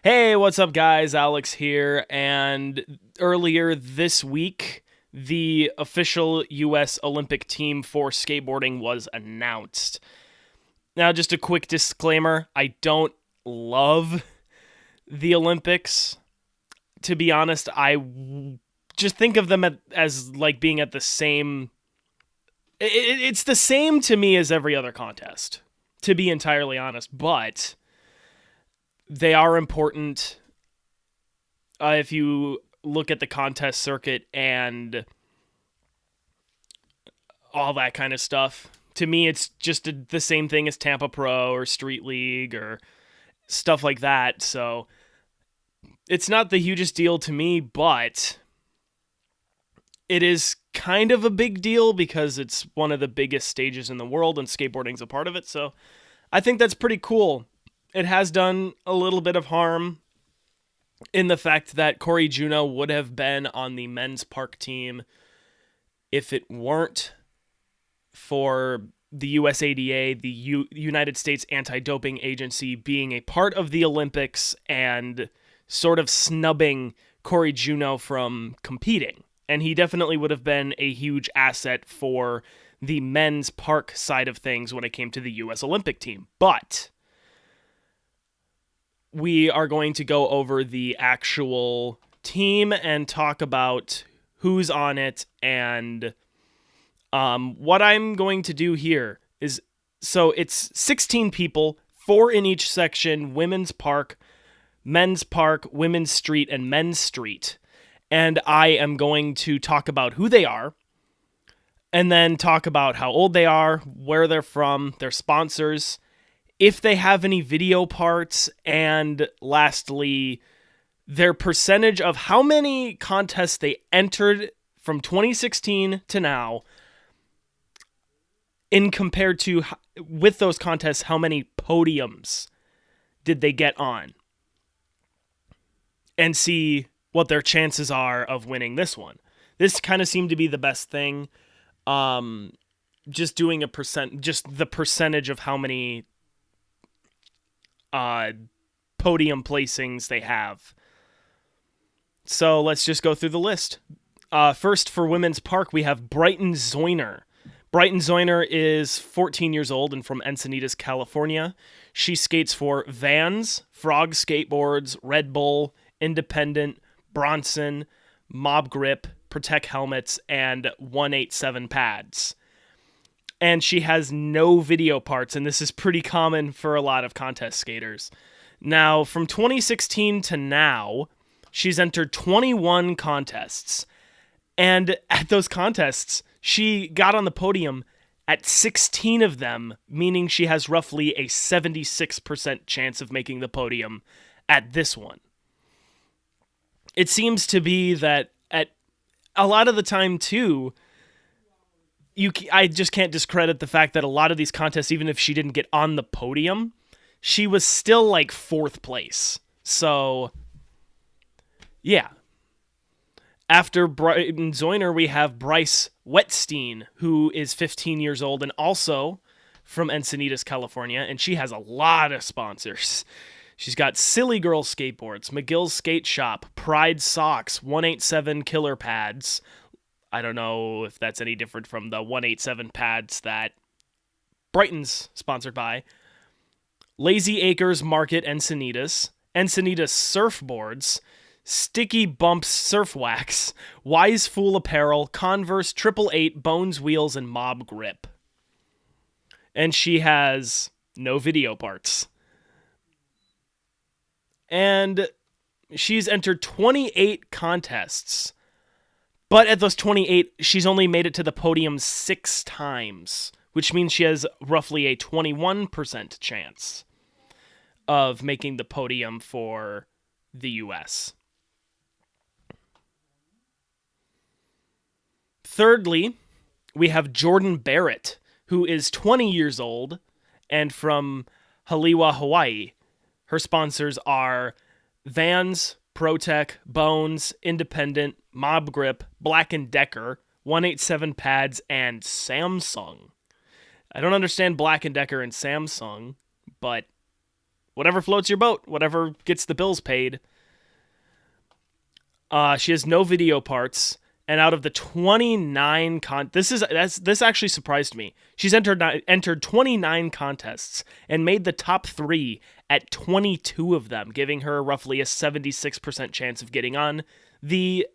Hey, what's up, guys? Alex here. And earlier this week, the official U.S. Olympic team for skateboarding was announced. Now, just a quick disclaimer, I don't love the Olympics. To be honest, just think of them as like being at the same. It's the same to me as every other contest, to be entirely honest, but they are important if you look at the contest circuit and all that kind of stuff. To me, it's just the same thing as Tampa Pro or Street League or stuff like that. So it's not the hugest deal to me, but it is kind of a big deal because it's one of the biggest stages in the world and skateboarding's a part of it. So I think that's pretty cool. It has done a little bit of harm in the fact that Corey Juno would have been on the men's park team if it weren't for the USADA, the United States Anti-Doping Agency, being a part of the Olympics and sort of snubbing Corey Juno from competing. And he definitely would have been a huge asset for the men's park side of things when it came to the U.S. Olympic team. But we are going to go over the actual team and talk about who's on it. And what I'm going to do here is, so it's 16 people, 4 in each section: women's park, men's park, women's street, and men's street. And I am going to talk about who they are, and then talk about how old they are, where they're from, their sponsors, if they have any video parts, and lastly, their percentage of how many contests they entered from 2016 to now, in compared to, with those contests, how many podiums did they get on, and see what their chances are of winning this one. This kind of seemed to be the best thing. Just doing just the percentage of how many podium placings they have. So let's just go through the list. First, for women's park, we have Brighton Zoyner. Brighton Zoyner is 14 years old and from Encinitas, California. She skates for Vans, Frog Skateboards, Red Bull, Independent, Bronson, Mob Grip, Protect Helmets, and 187 pads. And she has no video parts, and this is pretty common for a lot of contest skaters. Now, from 2016 to now, she's entered 21 contests. And at those contests, she got on the podium at 16 of them, meaning she has roughly a 76% chance of making the podium at this one. It seems to be that at a lot of the time, too, I just can't discredit the fact that a lot of these contests, even if she didn't get on the podium, she was still like 4th place. So, yeah. After Brighton Zoyner, we have Bryce Wetstein, who is 15 years old and also from Encinitas, California, and she has a lot of sponsors. She's got Silly Girl Skateboards, McGill's Skate Shop, Pride Socks, 187 Killer Pads. I don't know if that's any different from the 187 pads that Brighton's sponsored by. Lazy Acres Market Encinitas, Encinitas Surfboards, Sticky Bumps Surf Wax, Wise Fool Apparel, Converse, 888, Bones Wheels, and Mob Grip. And she has no video parts. And she's entered 28 contests. But at those 28, she's only made it to the podium 6 times, which means she has roughly a 21% chance of making the podium for the US. Thirdly, we have Jordan Barrett, who is 20 years old and from Haliwa, Hawaii. Her sponsors are Vans, ProTech, Bones, Independent, Mob Grip, Black & Decker, 187 pads, and Samsung. I don't understand Black & Decker and Samsung, but whatever floats your boat, whatever gets the bills paid. She has no video parts, and out of the 29 this actually surprised me. She's entered 29 contests and made the top 3 at 22 of them, giving her roughly a 76% chance of getting on the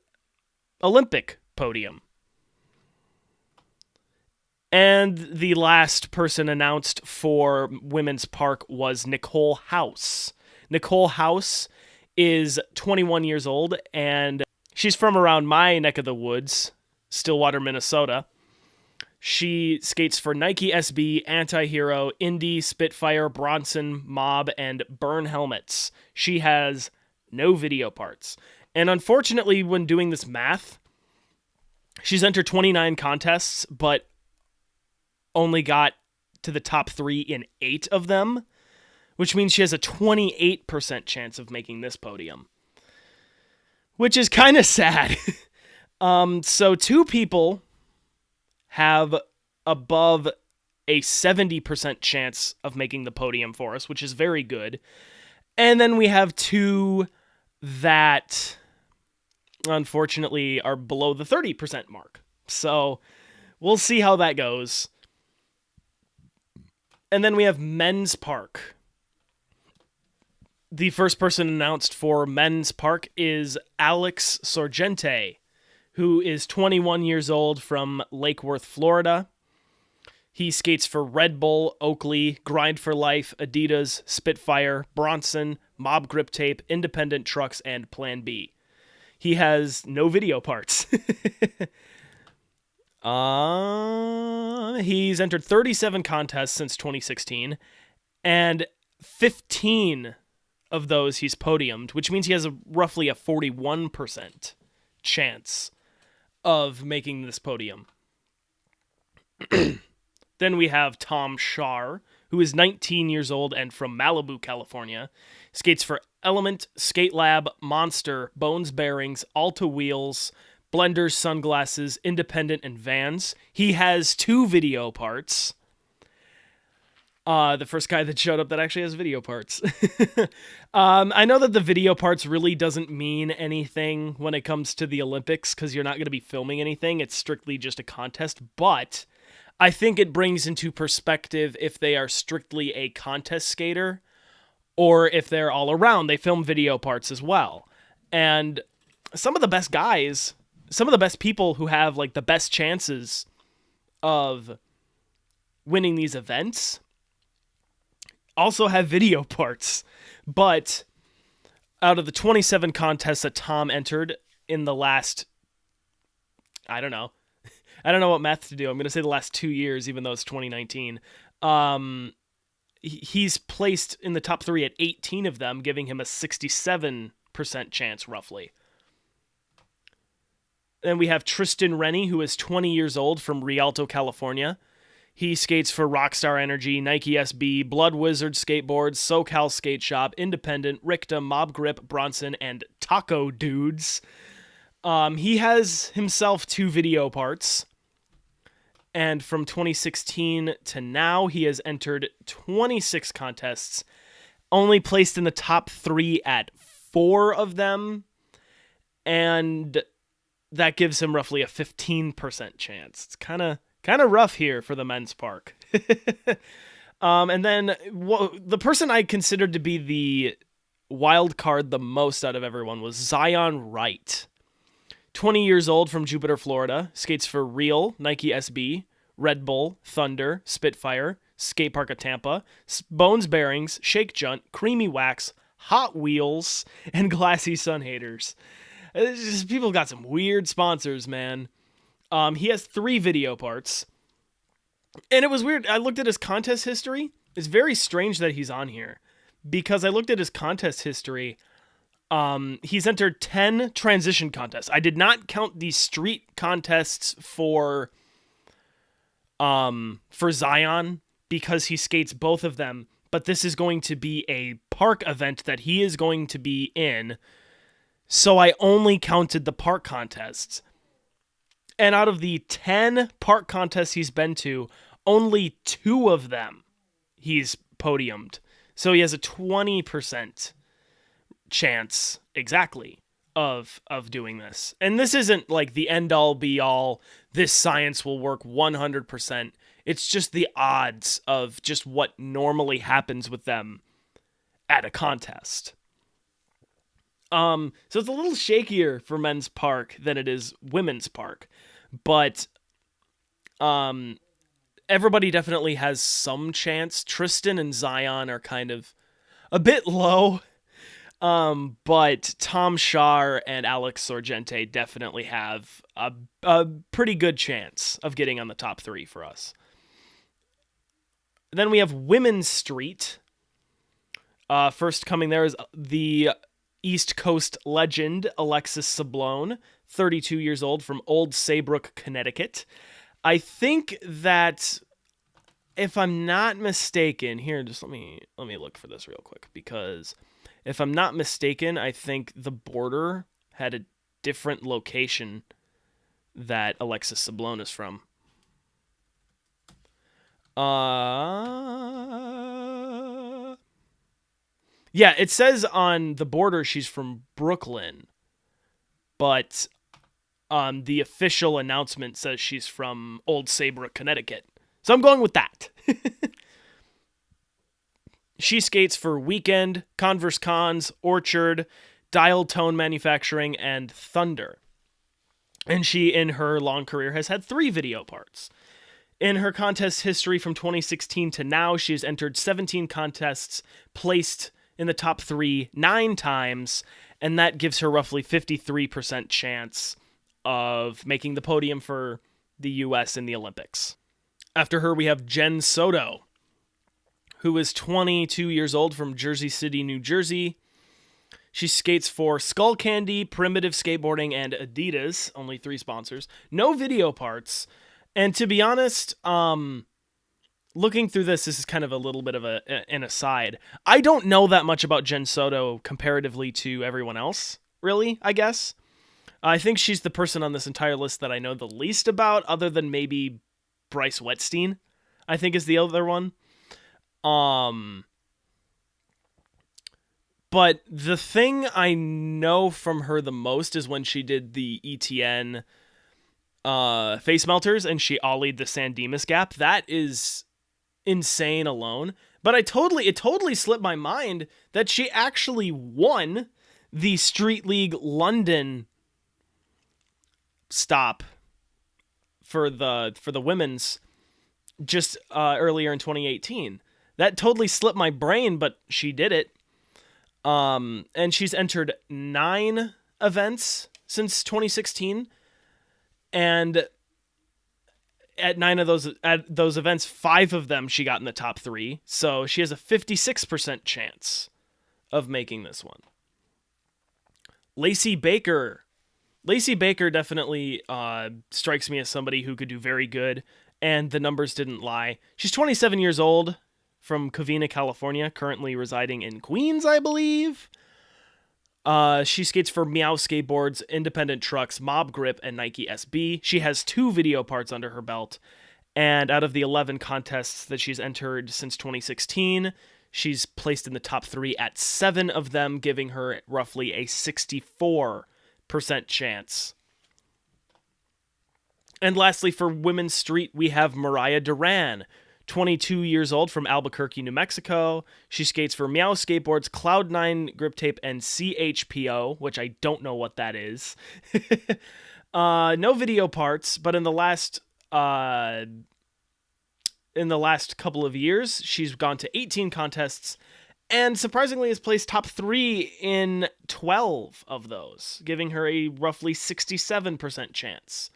Olympic podium. And the last person announced for women's park was Nicole House. Nicole House is 21 years old, and she's from around my neck of the woods, Stillwater, Minnesota. She skates for Nike SB, Anti-Hero, Indy, Spitfire, Bronson, Mob, and Burn Helmets. She has no video parts. And unfortunately, when doing this math, she's entered 29 contests, but only got to the top 3 in 8 of them, which means she has a 28% chance of making this podium, which is kind of sad. So 2 people have above a 70% chance of making the podium for us, which is very good. And then we have 2 that unfortunately are below the 30% mark. So we'll see how that goes. And then we have men's park. The first person announced for men's park is Alex Sorgente, who is 21 years old from Lake Worth, Florida. He skates for Red Bull, Oakley, Grind for Life, Adidas, Spitfire, Bronson, Mob Grip Tape, Independent Trucks, and Plan B. He has no video parts. He's entered 37 contests since 2016, and 15 of those he's podiumed, which means he has roughly a 41% chance of making this podium. Then we have Tom Shar, who is 19 years old and from Malibu, California. Skates for Element, Skate Lab, Monster, Bones Bearings, Alta Wheels, Blenders, Sunglasses, Independent, and Vans. He has 2 video parts. The first guy that showed up that actually has video parts. I know that the video parts really doesn't mean anything when it comes to the Olympics because you're not going to be filming anything. It's strictly just a contest, but I think it brings into perspective if they are strictly a contest skater or if they're all around. They film video parts as well. And some of the best guys, some of the best people who have like the best chances of winning these events also have video parts. But out of the 27 contests that Tom entered in the last, I don't know what math to do. I'm going to say the last 2 years, even though it's 2019. He's placed in the top 3 at 18 of them, giving him a 67% chance roughly. Then we have Tristan Rennie, who is 20 years old from Rialto, California. He skates for Rockstar Energy, Nike SB, Blood Wizard Skateboards, SoCal Skate Shop, Independent, Ricta, Mob Grip, Bronson, and Taco Dudes. He has himself 2 video parts. And from 2016 to now, he has entered 26 contests, only placed in the top 3 at 4 of them. And that gives him roughly a 15% chance. It's kind of rough here for the men's park. And then the person I considered to be the wild card the most out of everyone was Zion Wright. 20 years old from Jupiter, Florida. Skates for Real, Nike SB, Red Bull, Thunder, Spitfire, Skate Park of Tampa, Bones Bearings, Shake Junt, Creamy Wax, Hot Wheels, and Glassy Sun Haters. People got some weird sponsors, man. He has 3 video parts. And it was weird. I looked at his contest history. It's very strange that he's on here. Because I looked at his contest history. He's entered 10 transition contests. I did not count the street contests for Zion because he skates both of them. But this is going to be a park event that he is going to be in. So I only counted the park contests. And out of the 10 park contests he's been to, only 2 of them he's podiumed. So he has a 20% chance exactly of doing this. And this isn't like the end all be all, this science will work 100%. It's just the odds of just what normally happens with them at a contest. So it's a little shakier for men's park than it is women's park, but everybody definitely has some chance. Tristan and Zion are kind of a bit low, but Tom Shar and Alex Sorgente definitely have a pretty good chance of getting on the top 3 for us. Then we have Women's Street. First coming there is the East Coast legend, Alexis Sablone, 32 years old, from Old Saybrook, Connecticut. I think that, if I'm not mistaken, here, just let me look for this real quick, because if I'm not mistaken, I think the border had a different location that Alexis Sablone is from. Yeah, it says on the border she's from Brooklyn, but the official announcement says she's from Old Saybrook, Connecticut. So I'm going with that. She skates for Weekend, Converse Cons, Orchard, Dial Tone Manufacturing, and Thunder. And she, in her long career, has had 3 video parts. In her contest history from 2016 to now, she has entered 17 contests, placed in the top 3 9 times, and that gives her roughly 53% chance of making the podium for the U.S. in the Olympics. After her, we have Jen Soto, who is 22 years old, from Jersey City, New Jersey. She skates for Skull Candy, Primitive Skateboarding, and Adidas, only 3 sponsors. No video parts. And to be honest, looking through this is kind of a little bit of an aside. I don't know that much about Jen Soto comparatively to everyone else, really, I guess. I think she's the person on this entire list that I know the least about, other than maybe Bryce Wetstein, I think is the other one. But the thing I know from her the most is when she did the ETN face melters and she ollied the San Dimas gap. That is insane alone. But it totally slipped my mind that she actually won the Street League London stop for the women's just earlier in 2018. That totally slipped my brain, but she did it. And she's entered 9 events since 2016, and at 9 of those events, 5 of them she got in the top 3. So she has a 56% chance of making this one. Lacey Baker definitely strikes me as somebody who could do very good, and the numbers didn't lie. She's 27 years old, from Covina, California, currently residing in Queens, I believe. She skates for Meow Skateboards, Independent Trucks, Mob Grip, and Nike SB. She has 2 video parts under her belt, and out of the 11 contests that she's entered since 2016, she's placed in the top 3 at 7 of them, giving her roughly a 64% chance. And lastly, for Women's Street, we have Mariah Duran, 22 years old, from Albuquerque, New Mexico. She skates for Meow Skateboards, Cloud9 Grip Tape, and CHPO, which I don't know what that is. No video parts, but in the last couple of years, she's gone to 18 contests, and surprisingly has placed top 3 in 12 of those, giving her a roughly 67% chance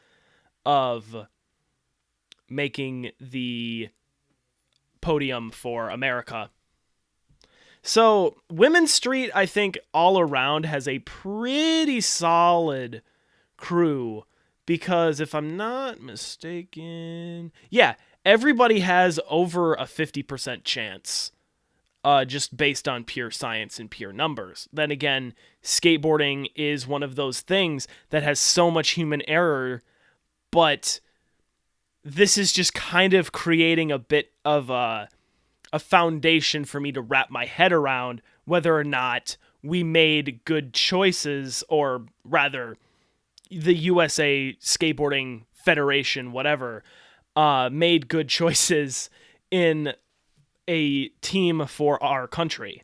of making the podium for America. So Women's Street, I think, all around has a pretty solid crew, because if I'm not mistaken, yeah, everybody has over a 50% chance, just based on pure science and pure numbers. Then again, skateboarding is one of those things that has so much human error, but this is just kind of creating a bit of a a foundation for me to wrap my head around whether or not we made good choices, or rather the USA Skateboarding Federation, whatever, made good choices in a team for our country.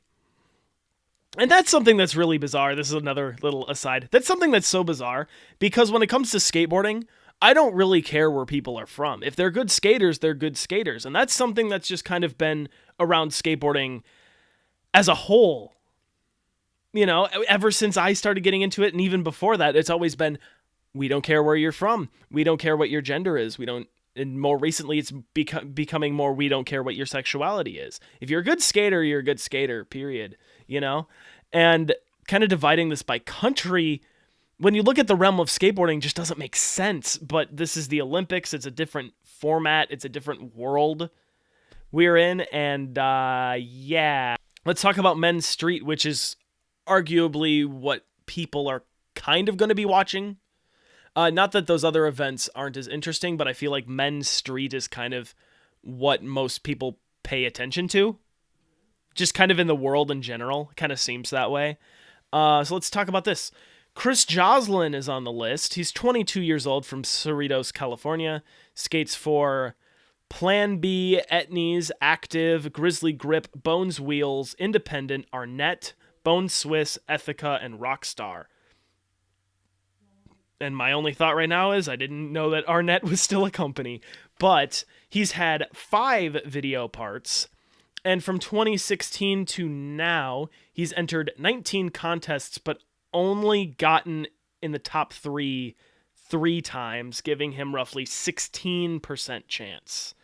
And that's something that's really bizarre. This is another little aside. That's something that's so bizarre, because when it comes to skateboarding, I don't really care where people are from. If they're good skaters, they're good skaters. And that's something that's just kind of been around skateboarding as a whole. You know, ever since I started getting into it, and even before that, it's always been, we don't care where you're from. We don't care what your gender is. And more recently, it's becoming more, we don't care what your sexuality is. If you're a good skater, you're a good skater, period. You know? And kind of dividing this by country, when you look at the realm of skateboarding, just doesn't make sense. But this is the Olympics. It's a different format. It's a different world we're in. And yeah, let's talk about men's street, which is arguably what people are kind of going to be watching. Not that those other events aren't as interesting, but I feel like men's street is kind of what most people pay attention to. Just kind of in the world in general. It kind of seems that way. So let's talk about this. Chris Joslin is on the list. He's 22 years old from Cerritos, California. Skates for Plan B, Etnies, Active, Grizzly Grip, Bones Wheels, Independent, Arnett, Bone Swiss, Ethica, and Rockstar. And my only thought right now is I didn't know that Arnett was still a company. But he's had 5 video parts. And from 2016 to now, he's entered 19 contests, but only gotten in the top 3 times, giving him roughly 16% chance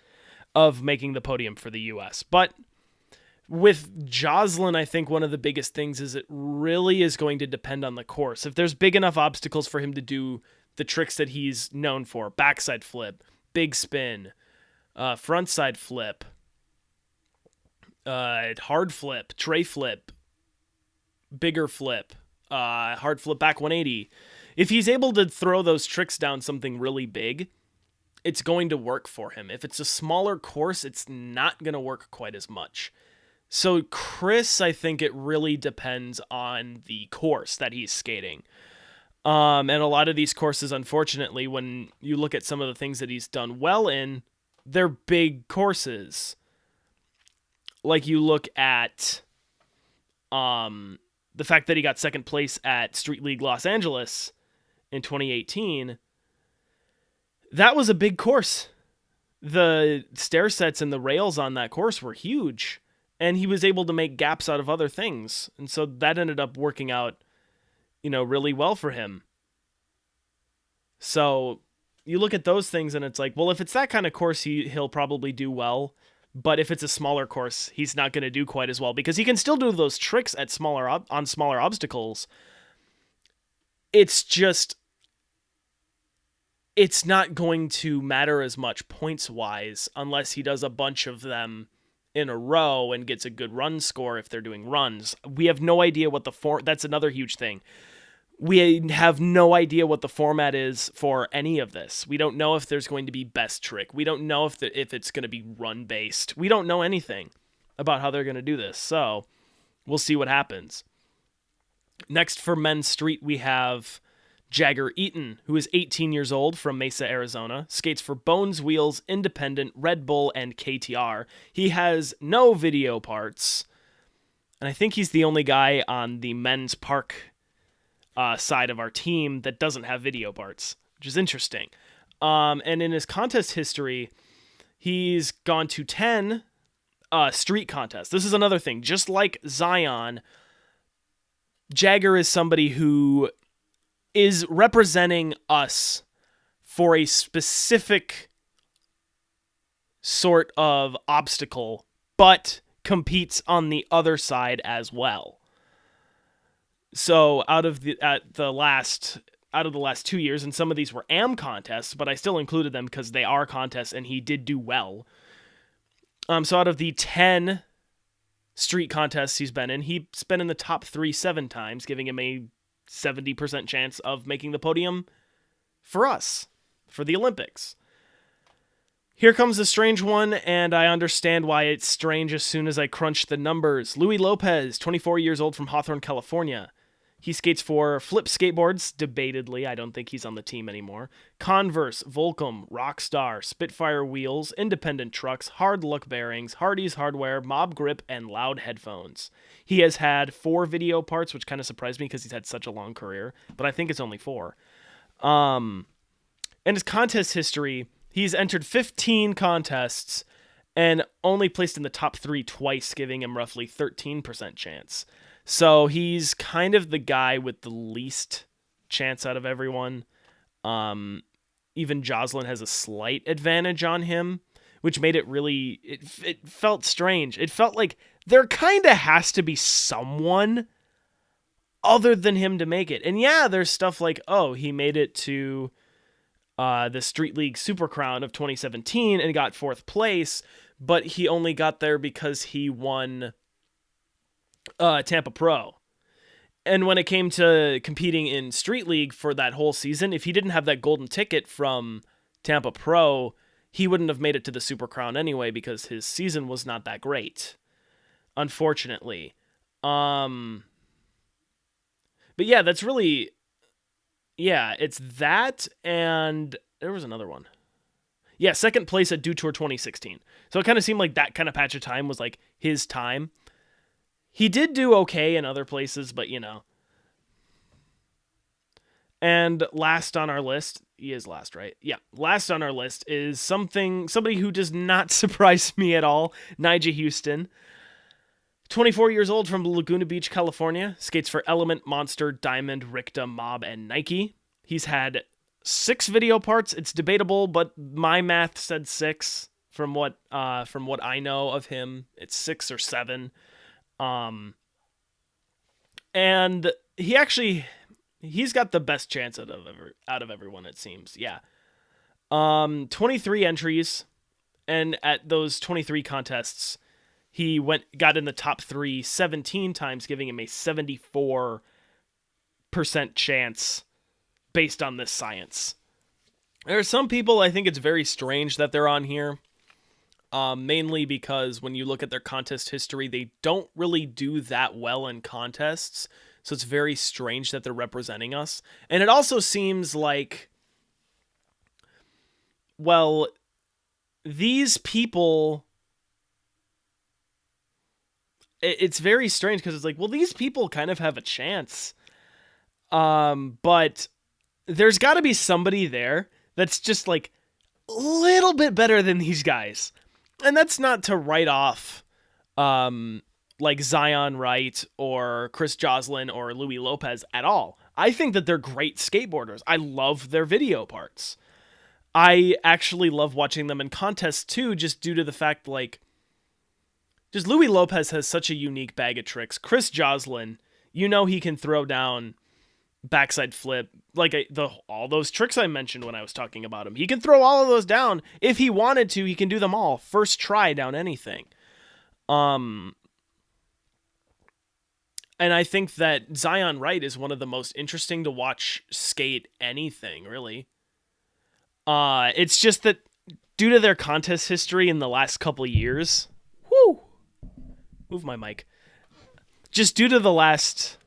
of making the podium for the U.S. But with Joslin, I think one of the biggest things is it really is going to depend on the course. If there's big enough obstacles for him to do the tricks that he's known for, backside flip, big spin, frontside flip, hard flip, tray flip, bigger flip, hard flip back 180. If he's able to throw those tricks down something really big, it's going to work for him. If it's a smaller course, it's not going to work quite as much. So Chris, I think it really depends on the course that he's skating. And a lot of these courses, unfortunately, when you look at some of the things that he's done well in, they're big courses. Like you look at the fact that he got second place at Street League Los Angeles in 2018. That was a big course. The stair sets and the rails on that course were huge. And he was able to make gaps out of other things. And so that ended up working out, really well for him. So you look at those things and it's like, well, if it's that kind of course, he'll probably do well. But if it's a smaller course, he's not going to do quite as well, because he can still do those tricks at smaller obstacles. It's just, it's not going to matter as much points-wise unless he does a bunch of them in a row and gets a good run score if they're doing runs. We have no idea what that's another huge thing. We have no idea what the format is for any of this. We don't know if there's going to be best trick. We don't know if it's going to be run-based. We don't know anything about how they're going to do this. So we'll see what happens. Next for men's street, we have Jagger Eaton, who is 18 years old from Mesa, Arizona, skates for Bones Wheels, Independent, Red Bull, and KTR. He has no video parts, and I think he's the only guy on the men's park side of our team that doesn't have video parts, which is interesting. And in his contest history, he's gone to 10 street contests. This is another thing. Just like Zion, Jagger is somebody who is representing us for a specific sort of obstacle, but competes on the other side as well. So out of the last 2 years, and some of these were AM contests, but I still included them because they are contests, and he did do well. So out of the 10 street contests he's been in, he's been in the top 3 7 times, giving him a 70% chance of making the podium for us, for the Olympics. Here comes the strange one, and I understand why it's strange as soon as I crunch the numbers. Louis Lopez, 24 years old from Hawthorne, California. He skates for Flip Skateboards, debatedly. I don't think he's on the team anymore. Converse, Volcom, Rockstar, Spitfire Wheels, Independent Trucks, Hard Luck Bearings, Hardy's Hardware, Mob Grip, and Loud Headphones. He has had 4 video parts, which kind of surprised me because he's had such a long career, but I think it's only 4. And his contest history, he's entered 15 contests and only placed in the top 3 twice, giving him roughly 13% chance. So he's kind of the guy with the least chance out of everyone. Even Jocelyn has a slight advantage on him, which made it really, it felt strange. It felt like there kind of has to be someone other than him to make it. And yeah, there's stuff like, oh, he made it to the Street League Super Crown of 2017 and got 4th place, but he only got there because he won Tampa Pro. And when it came to competing in Street League for that whole season, if he didn't have that golden ticket from Tampa Pro, he wouldn't have made it to the Super Crown anyway because his season was not that great, unfortunately. But yeah, that's really, yeah, it's that, and there was another one. Yeah, 2nd place at Dew Tour 2016. So it kind of seemed like that kind of patch of time was like his time. He did do okay in other places, but you know. And last on our list, he is last, right? Yeah, last on our list is somebody who does not surprise me at all, Nyjah Houston. 24 years old from Laguna Beach, California, skates for Element, Monster, Diamond, Ricta, Mob, and Nike. He's had 6 video parts. It's debatable, but my math said 6 from what I know of him. It's 6 or 7. And he's got the best chance out of everyone, it seems. Yeah. 23 entries, and at those 23 contests, he got in the top 3 17 times, giving him a 74% chance based on this science. There are some people I think it's very strange that they're on here. Mainly because when you look at their contest history, they don't really do that well in contests. So it's very strange that they're representing us. And it also seems like, well, these people, it's very strange because it's like, well, these people kind of have a chance. But there's got to be somebody there that's just like a little bit better than these guys. And that's not to write off like Zion Wright or Chris Joslin or Louis Lopez at all. I think that they're great skateboarders. I love their video parts. I actually love watching them in contests too, just due to the fact like just Louis Lopez has such a unique bag of tricks. Chris Joslin, you know he can throw down backside flip, like all those tricks I mentioned when I was talking about him. He can throw all of those down. If he wanted to, he can do them all. First try down anything. And I think that Zion Wright is one of the most interesting to watch skate anything, really. It's just that due to their contest history in the last couple of years, move my mic. Just due to the last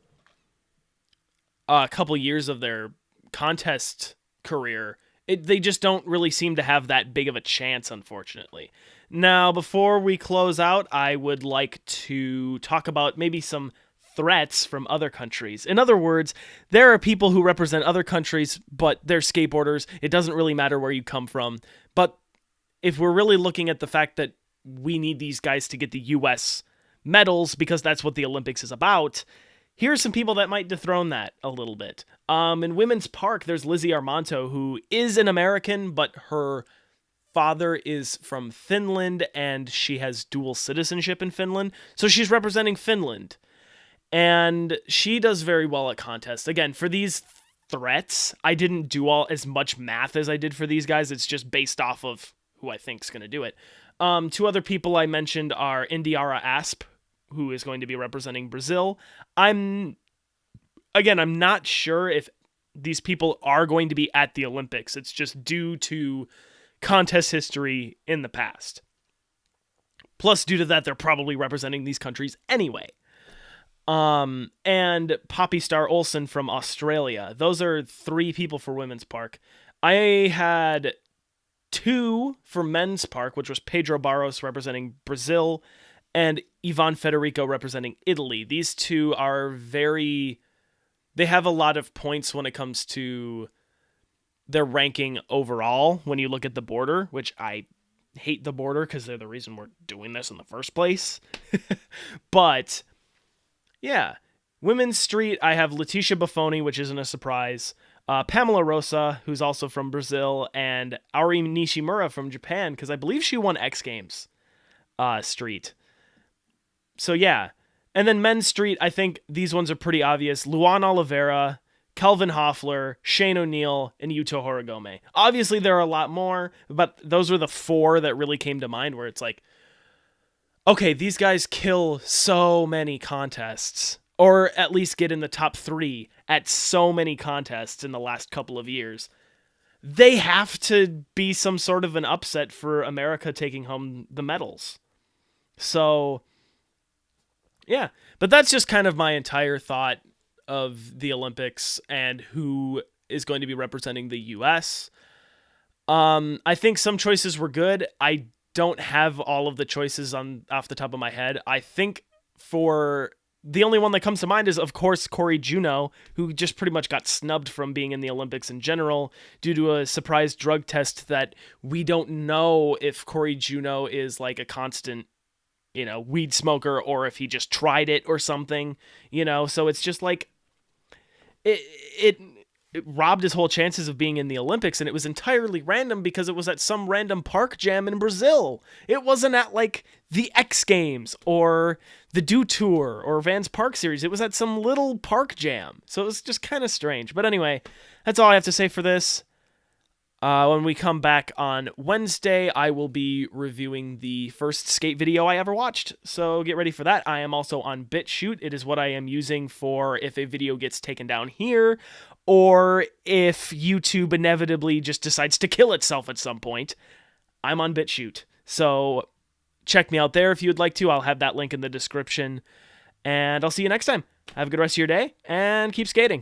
couple years of their contest career, they just don't really seem to have that big of a chance, unfortunately. Now, before we close out, I would like to talk about maybe some threats from other countries. In other words, there are people who represent other countries, but they're skateboarders. It doesn't really matter where you come from. But if we're really looking at the fact that we need these guys to get the U.S. medals because that's what the Olympics is about, here's some people that might dethrone that a little bit. In women's park, there's Lizzie Armanto, who is an American, but her father is from Finland, and she has dual citizenship in Finland. So she's representing Finland. And she does very well at contests. Again, for these threats, I didn't do as much math as I did for these guys. It's just based off of who I think is going to do it. 2 other people I mentioned are Indiara Asp, who is going to be representing Brazil. I'm not sure if these people are going to be at the Olympics. It's just due to contest history in the past. Plus, due to that, they're probably representing these countries anyway. And Poppy Star Olsen from Australia. Those are 3 people for women's park. I had 2 for men's park, which was Pedro Barros representing Brazil and Ivan Federico representing Italy. These 2 are they have a lot of points when it comes to their ranking overall when you look at the border, which I hate the border because they're the reason we're doing this in the first place. But yeah, women's street, I have Leticia Buffoni, which isn't a surprise, Pamela Rosa, who's also from Brazil, and Aori Nishimura from Japan, because I believe she won X Games street. So yeah, and then men's street, I think these ones are pretty obvious. Luan Oliveira, Kelvin Hoffler, Shane O'Neill, and Yuto Horigome. Obviously, there are a lot more, but those were the 4 that really came to mind where it's like, okay, these guys kill so many contests, or at least get in the top 3 at so many contests in the last couple of years. They have to be some sort of an upset for America taking home the medals. So, yeah. But that's just kind of my entire thought of the Olympics and who is going to be representing the U.S. I think some choices were good. I don't have all of the choices off the top of my head. I think for the only one that comes to mind is, of course, Corey Juneau, who just pretty much got snubbed from being in the Olympics in general due to a surprise drug test that we don't know if Corey Juneau is like a constant, weed smoker or if he just tried it or something, so it's just like it robbed his whole chances of being in the Olympics, and it was entirely random because it was at some random park jam in Brazil. It wasn't at like the X Games or the Do Tour or Vans Park Series. It was at some little park jam. So it was just kind of strange. But anyway, that's all I have to say for this. When we come back on Wednesday, I will be reviewing the first skate video I ever watched. So get ready for that. I am also on BitChute. It is what I am using for if a video gets taken down here, or if YouTube inevitably just decides to kill itself at some point. I'm on BitChute. So check me out there if you'd like to. I'll have that link in the description. And I'll see you next time. Have a good rest of your day, and keep skating.